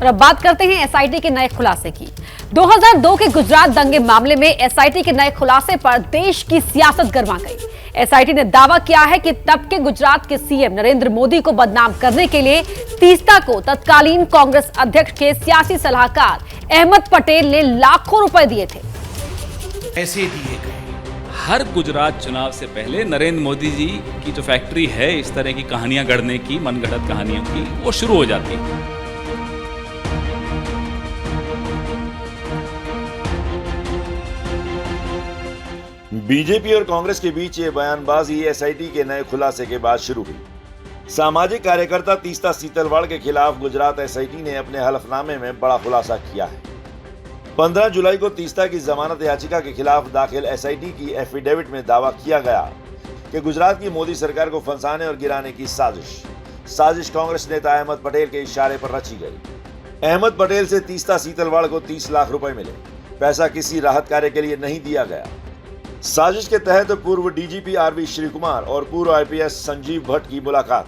और अब बात करते हैं एसआईटी के नए खुलासे की। 2002 के गुजरात दंगे मामले में एसआईटी के नए खुलासे पर देश की सियासत गर्मा गई। एसआईटी ने दावा किया है कि तब के गुजरात के सीएम नरेंद्र मोदी को बदनाम करने के लिए तीस्ता को तत्कालीन कांग्रेस अध्यक्ष के सियासी सलाहकार अहमद पटेल ने लाखों रुपए दिए थे। ऐसे दिए गए। हर गुजरात चुनाव से पहले नरेंद्र मोदी जी की जो फैक्ट्री है इस तरह की कहानियां गढ़ने की, मनगढ़ंत कहानियों की, वो शुरू हो जाती है। बीजेपी और कांग्रेस के बीच ये बयानबाजी एसआईटी के नए खुलासे के बाद शुरू हुई। सामाजिक कार्यकर्ता तीस्ता सीतलवाड़ के खिलाफ गुजरात एसआईटी ने अपने हलफनामे में बड़ा खुलासा किया है। 15 जुलाई को तीस्ता की जमानत याचिका के खिलाफ दाखिल एसआईटी की एफिडेविट में दावा किया गया कि गुजरात की मोदी सरकार को फंसाने और गिराने की साजिश कांग्रेस नेता अहमद पटेल के इशारे पर रची गई। अहमद पटेल से तीस्ता सीतलवाड़ को 30 लाख रुपए मिले। पैसा किसी राहत कार्य के लिए नहीं दिया गया। साजिश के तहत पूर्व डीजीपी आरवी श्री कुमार और पूर्व आईपीएस संजीव भट्ट की मुलाकात,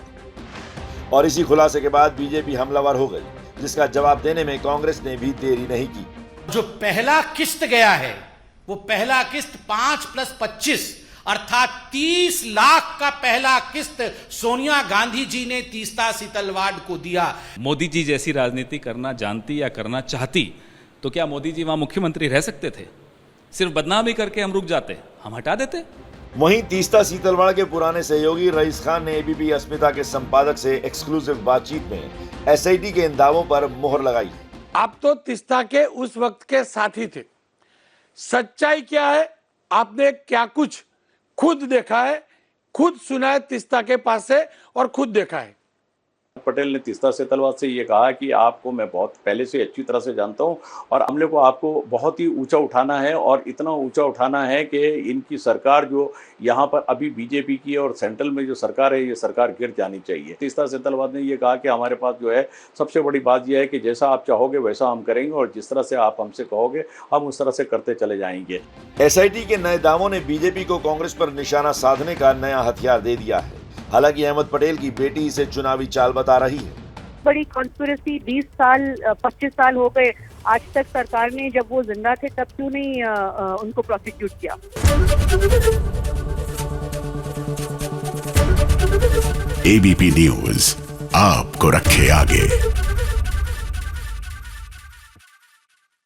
और इसी खुलासे के बाद बीजेपी हमलावर हो गई, जिसका जवाब देने में कांग्रेस ने भी देरी नहीं की। जो पहला किस्त गया है वो पहला किस्त 5 + 25 अर्थात 30 लाख का पहला किस्त सोनिया गांधी जी ने तीस्ता सीतलवाड़ को दिया। मोदी जी जैसी राजनीति करना जानती या करना चाहती तो क्या मोदी जी वहां मुख्यमंत्री रह सकते थे? सिर्फ बदनामी करके हम रुक जाते, हम हटा देते। वहीं तीस्ता सीतलवाड़ के पुराने सहयोगी रईस खान ने एबीपी अस्मिता के संपादक से एक्सक्लूसिव बातचीत में एसआईटी के इन दावों पर मोहर लगाई। आप तो तीस्ता के उस वक्त के साथी थे। सच्चाई क्या है? आपने क्या कुछ खुद देखा है, खुद सुना है तीस्ता के पास से और खुद देखा है? पटेल ने तीस्ता सीतलवाड़ से ये कहा कि आपको मैं बहुत पहले से अच्छी तरह से जानता हूं और हमले को आपको बहुत ही ऊंचा उठाना है, और इतना ऊंचा उठाना है कि इनकी सरकार जो यहाँ पर अभी बीजेपी की और सेंट्रल में जो सरकार है, ये सरकार गिर जानी चाहिए। तीस्ता सीतलवाड़ ने ये कहा कि हमारे पास जो है सबसे बड़ी बात यह है कि जैसा आप चाहोगे वैसा हम करेंगे, और जिस तरह से आप हमसे कहोगे हम उस तरह से करते चले जाएंगे। एसआईटी के नए दावों ने बीजेपी को कांग्रेस पर निशाना साधने का नया हथियार दे दिया है। हालांकि अहमद पटेल की बेटी इसे चुनावी चाल बता रही है। बड़ी कॉन्स्पिरेसी 20 साल 25 साल हो गए, आज तक सरकार ने, जब वो जिंदा थे तब क्यों नहीं उनको प्रोसिक्यूट किया? एबीपी न्यूज आपको रखे आगे।